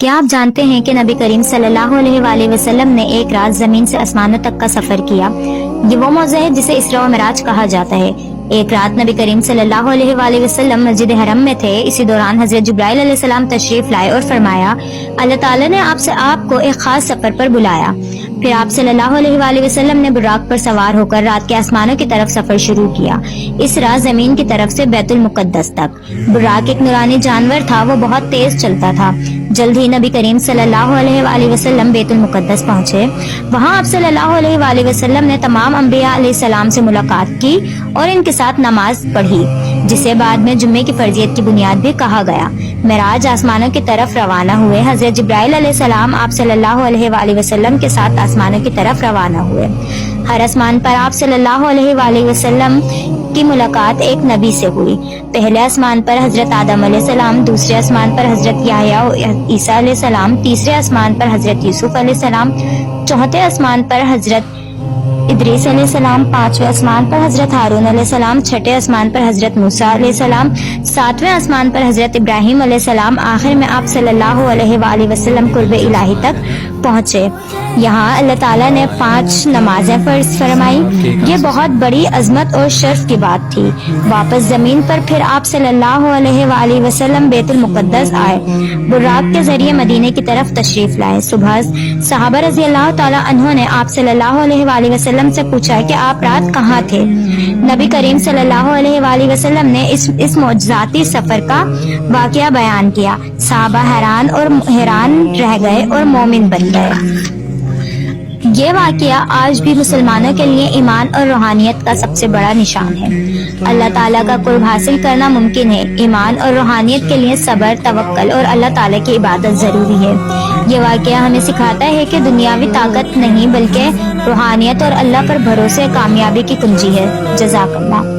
کیا آپ جانتے ہیں کہ نبی کریم صلی اللہ علیہ وآلہ وسلم نے ایک رات زمین سے آسمانوں تک کا سفر کیا؟ یہ وہ موضوع ہے جسے اسراء و معراج کہا جاتا ہے۔ ایک رات نبی کریم صلی اللہ علیہ وآلہ وسلم مسجد حرم میں تھے۔ اسی دوران حضرت جبرائیل علیہ السلام تشریف لائے اور فرمایا اللہ تعالیٰ نے آپ کو ایک خاص سفر پر بلایا۔ پھر آپ صلی اللہ علیہ وآلہ وسلم نے براق پر سوار ہو کر رات کے آسمانوں کی طرف سفر شروع کیا، اس رات زمین کی طرف سے بیت المقدس تک۔ براق ایک نورانی جانور تھا، وہ بہت تیز چلتا تھا۔ جلد ہی نبی کریم صلی اللہ علیہ وآلہ وسلم بیت المقدس پہنچے۔ وہاں آپ صلی اللہ علیہ وآلہ وسلم نے تمام انبیاء علیہ السلام سے ملاقات کی اور ان کے ساتھ نماز پڑھی، جسے بعد میں جمعے کی فرضیت کی بنیاد بھی کہا گیا۔ معراج آسمانوں کی طرف روانہ ہوئے۔ حضرت جبرائیل علیہ السلام آپ صلی اللہ علیہ وآلہ وسلم کے ساتھ آسمانوں کی طرف روانہ ہوئے۔ ہر آسمان پر آپ صلی اللہ علیہ وآلہ وسلم کی ملاقات ایک نبی سے ہوئی۔ پہلے آسمان پر حضرت آدم علیہ السلام، دوسرے آسمان پر حضرت یحییٰ و عیسیٰ علیہ السلام، تیسرے آسمان پر حضرت یوسف علیہ السلام، چوتھے آسمان پر حضرت ادریس علیہ السلام، پانچویں آسمان پر حضرت ہارون علیہ السلام، چھٹے آسمان پر حضرت موسیٰ علیہ السلام، ساتویں آسمان پر حضرت ابراہیم علیہ السلام، آخر میں آپ صلی اللہ علیہ وآلہ وسلم قرب الہی تک پہنچے۔ یہاں اللہ تعالیٰ نے 5 نمازیں فرض فرمائی۔ یہ بہت بڑی عظمت اور شرف کی بات تھی۔ واپس زمین پر پھر آپ صلی اللہ علیہ وآلہ وسلم بیت المقدس آئے، براق کے ذریعے مدینے کی طرف تشریف لائے۔ صبح صحابہ رضی اللہ تعالیٰ عنہ نے آپ صلی اللہ علیہ وآلہ وسلم سے پوچھا کہ آپ رات کہاں تھے؟ نبی کریم صلی اللہ علیہ وآلہ وسلم نے اس معجزاتی سفر کا واقعہ بیان کیا۔ صحابہ حیران رہ گئے اور مومن بن گئے۔ یہ واقعہ آج بھی مسلمانوں کے لیے ایمان اور روحانیت کا سب سے بڑا نشان ہے۔ اللہ تعالیٰ کا قرب حاصل کرنا ممکن ہے۔ ایمان اور روحانیت کے لیے صبر، توکل اور اللہ تعالیٰ کی عبادت ضروری ہے۔ یہ واقعہ ہمیں سکھاتا ہے کہ دنیاوی طاقت نہیں بلکہ روحانیت اور اللہ پر بھروسے کامیابی کی کنجی ہے۔ جزاک اللہ۔